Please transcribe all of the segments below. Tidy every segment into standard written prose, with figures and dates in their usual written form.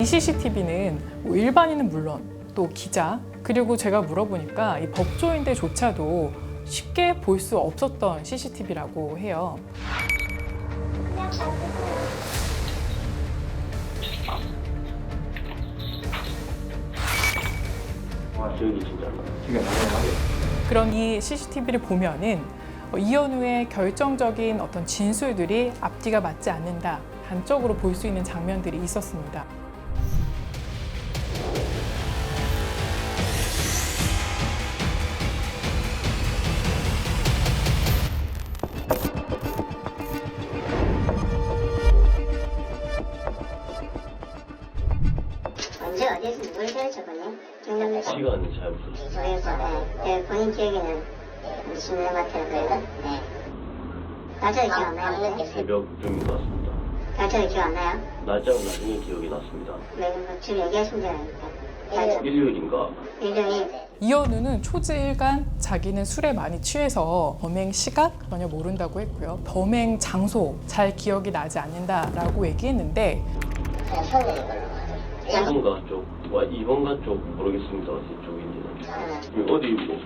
이 CCTV는 일반인은 물론 또 기자, 그리고 제가 물어보니까 이 법조인들조차도 쉽게 볼 수 없었던 CCTV라고 해요. 기억이 진짜 안 나요. 그런 이 CCTV를 보면은 이현우의 결정적인 어떤 진술들이 앞뒤가 맞지 않는다, 단적으로 볼 수 있는 장면들이 있었습니다. 언제 어디서 누굴 때려쳤거든요? 시간은 잘 모르겠어요. 모르겠어요. 본인 기억에는 무슨 일 같아요, 그래요? 네. 날짜가 기억 안 나요? 새벽쯤인 것 같습니다. 날짜가 기억 안 나요? 날짜는 나중에 기억이 났습니다. 지금 얘기하시면 되니까. 일요일인가? 일요일. 이현우는 초지일간 자기는 술에 많이 취해서 범행 시각 전혀 모른다고 했고요. 범행 장소 잘 기억이 나지 않는다라고 얘기했는데 그냥 서울에 걸로. 1번가 쪽, 2번가 쪽 모르겠습니다. 어디 쪽인지는. 어디 뭐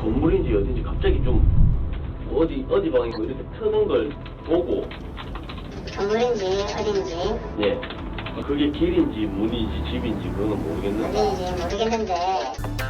건물인지 어딘지 갑자기 좀 어디 방이고 이렇게 트는 걸 보고 건물인지 어딘지 예. 그게 길인지 문인지 집인지 그거는 모르겠는데 어딘지 모르겠는데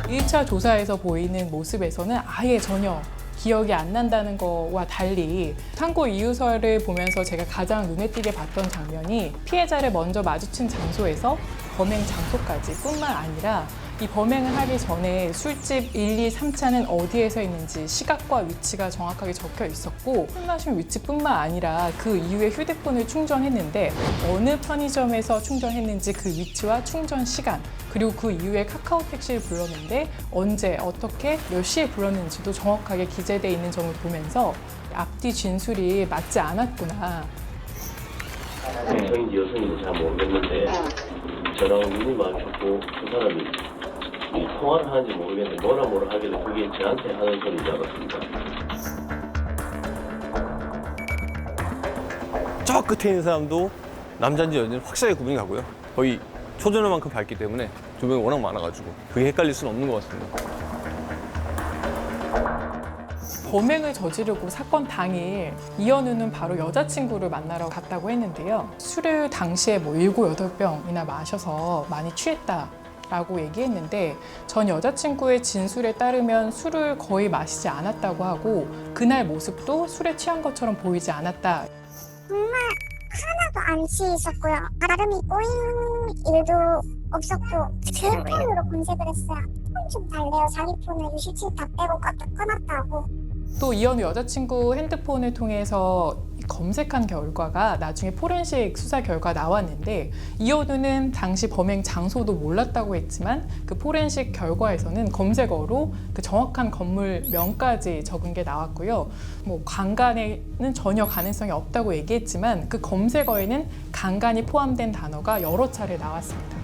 1차 조사에서 보이는 모습에서는 아예 전혀 기억이 안 난다는 거와 달리 상고 이유서를 보면서 제가 가장 눈에 띄게 봤던 장면이 피해자를 먼저 마주친 장소에서 범행 장소까지 뿐만 아니라 이 범행을 하기 전에 술집 1, 2, 3차는 어디에서 있는지 시각과 위치가 정확하게 적혀 있었고 술 마신 위치뿐만 아니라 그 이후에 휴대폰을 충전했는데 어느 편의점에서 충전했는지 그 위치와 충전 시간, 그리고 그 이후에 카카오 택시를 불렀는데 언제 어떻게 몇 시에 불렀는지도 정확하게 기재되어 있는 점을 보면서 앞뒤 진술이 맞지 않았구나. 남성인지 여성인지 잘 모르겠는데 저랑 눈이 마주쳤고 그 사람이 이 통화를 하는지 모르겠는데 뭐라 하길래 그게 저한테 하는 소리인 줄 알았습니다. 저 끝에 있는 사람도 남자인지 여자인지 확실하게 구분이 가고요. 거의 초저녁만큼 밝기 때문에 조명이 워낙 많아가지고 그게 헷갈릴 수는 없는 것 같습니다. 범행을 저지르고 사건 당일 이현우는 바로 여자친구를 만나러 갔다고 했는데요. 술을 당시에 뭐 7, 8병이나 마셔서 많이 취했다라고 얘기했는데 전 여자친구의 진술에 따르면 술을 거의 마시지 않았다고 하고 그날 모습도 술에 취한 것처럼 보이지 않았다. 정말 하나도 안 취했었고요. 나름이 꼬인 일도 없었고 제 폰으로 검색을 했어요. 폰 좀 달래요. 자기 폰을 유실치 다 빼고 꺼놨다고. 또 이현우 여자친구 핸드폰을 통해서 검색한 결과가 나중에 포렌식 수사 결과 나왔는데 이현우는 당시 범행 장소도 몰랐다고 했지만 그 포렌식 결과에서는 검색어로 그 정확한 건물명까지 적은 게 나왔고요. 뭐 강간에는 전혀 가능성이 없다고 얘기했지만 그 검색어에는 강간이 포함된 단어가 여러 차례 나왔습니다.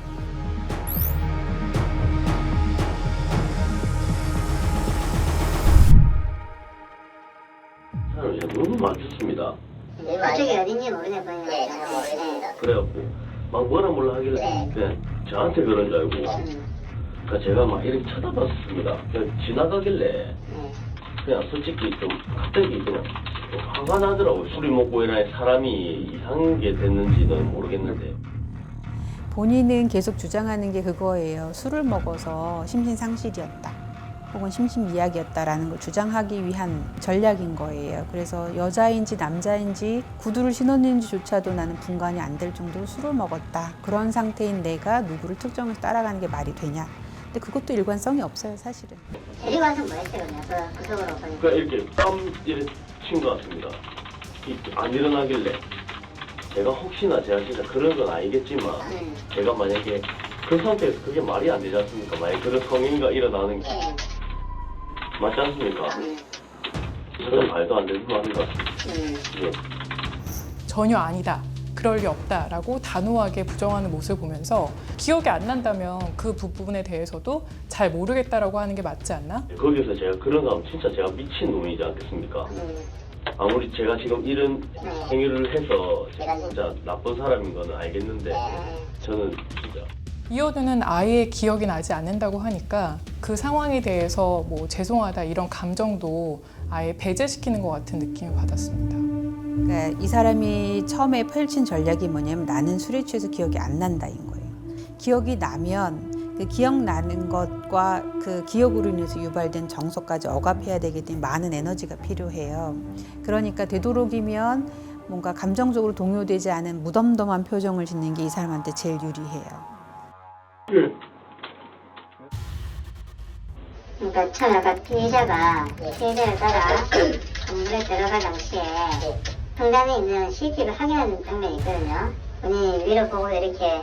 사람이 제가 눈이 마주쳤습니다. 그쪽이 어딘지 모르겠어요. 네, 잘 모르겠습니다. 그래갖고 막 뭐라 하길래 그냥 저한테 그런 줄 알고 그러니까 제가 막 이렇게 쳐다봤습니다. 그냥 지나가길래 그냥 솔직히 좀 갑자기 그냥 화가 나더라고요. 술을 먹고 일어나 사람이 이상한 게 됐는지는 모르겠는데 본인은 계속 주장하는 게 그거예요. 술을 먹어서 심신상실이었다. 혹은 심신미약이었다라는 걸 주장하기 위한 전략인 거예요. 그래서 여자인지 남자인지 구두를 신었는지조차도 나는 분간이 안 될 정도로 술을 먹었다. 그런 상태인 내가 누구를 특정해서 따라가는 게 말이 되냐. 근데 그것도 일관성이 없어요, 사실은. 데리고 와서 뭐 했어요, 그냥 그 속으로 보니까. 그러니까 이렇게 이렇게 친 것 같습니다. 안 일어나길래 제가 혹시나 제가 진짜 그런 건 아니겠지만 제가 만약에 그 상태에서 그게 말이 안 되지 않습니까? 만약에 그런 성인과 일어나는 게 맞지 않습니까? 저는 말도 안 되는 말인 것 같습니다. 예. 전혀 아니다. 그럴 리 없다라고 단호하게 부정하는 모습을 보면서 기억이 안 난다면 그 부분에 대해서도 잘 모르겠다라고 하는 게 맞지 않나? 거기서 제가 그런 거 하면 진짜 제가 미친 놈이지 않겠습니까? 아무리 제가 지금 이런 네. 행위를 해서 제가 진짜 나쁜 사람인 거는 알겠는데 저는 진짜 이현우는 아예 기억이 나지 않는다고 하니까 그 상황에 대해서 뭐 죄송하다 이런 감정도 아예 배제시키는 것 같은 느낌을 받았습니다. 그러니까 이 사람이 처음에 펼친 전략이 뭐냐면 나는 술에 취해서 기억이 안 난다인 거예요. 기억이 나면 그 기억나는 것과 그 기억으로 인해서 유발된 정서까지 억압해야 되기 때문에 많은 에너지가 필요해요. 그러니까 되도록이면 뭔가 감정적으로 동요되지 않은 무덤덤한 표정을 짓는 게 이 사람한테 제일 유리해요. 그러니까 처음에 아까 피해자를 따라 건물에 들어갈 당시에 현장에 있는 CCTV를 확인하는 장면이 있거든요. 본인이 위로 보고 이렇게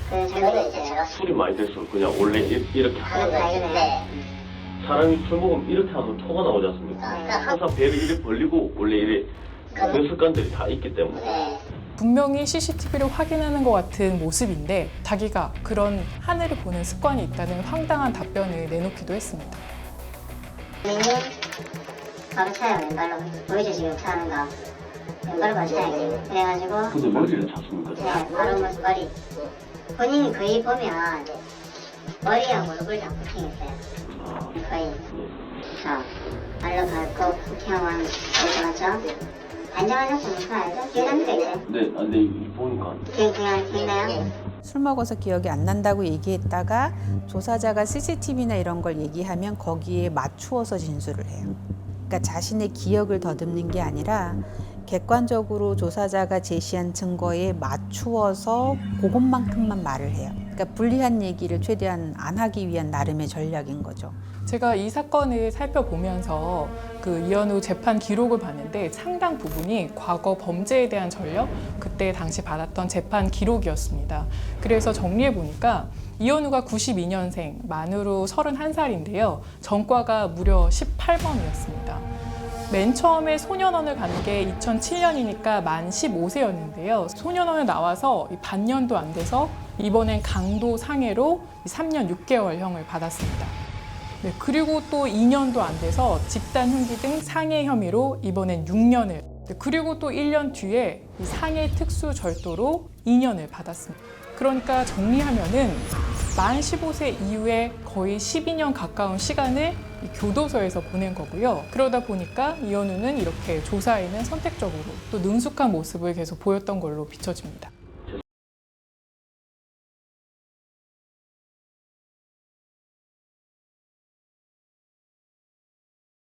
그런 장면이 있어요. 술이 많이 됐으면 그냥 원래 이렇게 하는 그런 거지. 발견해. 사람이 술 먹으면 이렇게 하면 토가 나오지 않습니까? 네. 항상 배를 이렇게 벌리고 원래 이래 그런 습관들이 다 있기 때문에 네. 분명히 CCTV를 확인하는 것 같은 모습인데 자기가 그런 하늘을 보는 습관이 있다는 황당한 답변을 내놓기도 했습니다. 본인이 바로 차요 왼발로 보이죠 지금 차는 거 왼발로 바로 차요 그래가지고 근데 머리를 찼습니까? 네, 바로 머리 본인이 거의 보면 머리하고 얼굴 다 부팅했어요 아, 거의 네. 자 발로 밟고 부팅하고 맞죠? 안정한 상태 알죠? 뒤에 담겨 있어요 근데 이 보니까 그냥 있나요? 술 먹어서 기억이 안 난다고 얘기했다가 조사자가 CCTV나 이런 걸 얘기하면 거기에 맞추어서 진술을 해요. 그러니까 자신의 기억을 더듬는 게 아니라 객관적으로 조사자가 제시한 증거에 맞추어서 그것만큼만 말을 해요. 그러니까 불리한 얘기를 최대한 안 하기 위한 나름의 전략인 거죠. 제가 이 사건을 살펴보면서 그 이현우 재판 기록을 봤는데 상당 부분이 과거 범죄에 대한 전력, 그때 당시 받았던 재판 기록이었습니다. 그래서 정리해 보니까 이현우가 92년생, 만으로 31살인데요. 전과가 무려 18번이었습니다. 맨 처음에 소년원을 간 게 2007년이니까 만 15세였는데요. 소년원을 나와서 반년도 안 돼서 이번엔 강도 상해로 3년 6개월형을 받았습니다. 네, 그리고 또 2년도 안 돼서 집단 흉기 등 상해 혐의로 이번엔 6년을, 네, 그리고 또 1년 뒤에 이 상해 특수 절도로 2년을 받았습니다. 그러니까 정리하면은 만 15세 이후에 거의 12년 가까운 시간을 이 교도소에서 보낸 거고요. 그러다 보니까 이현우는 이렇게 조사에는 선택적으로 또 능숙한 모습을 계속 보였던 걸로 비춰집니다.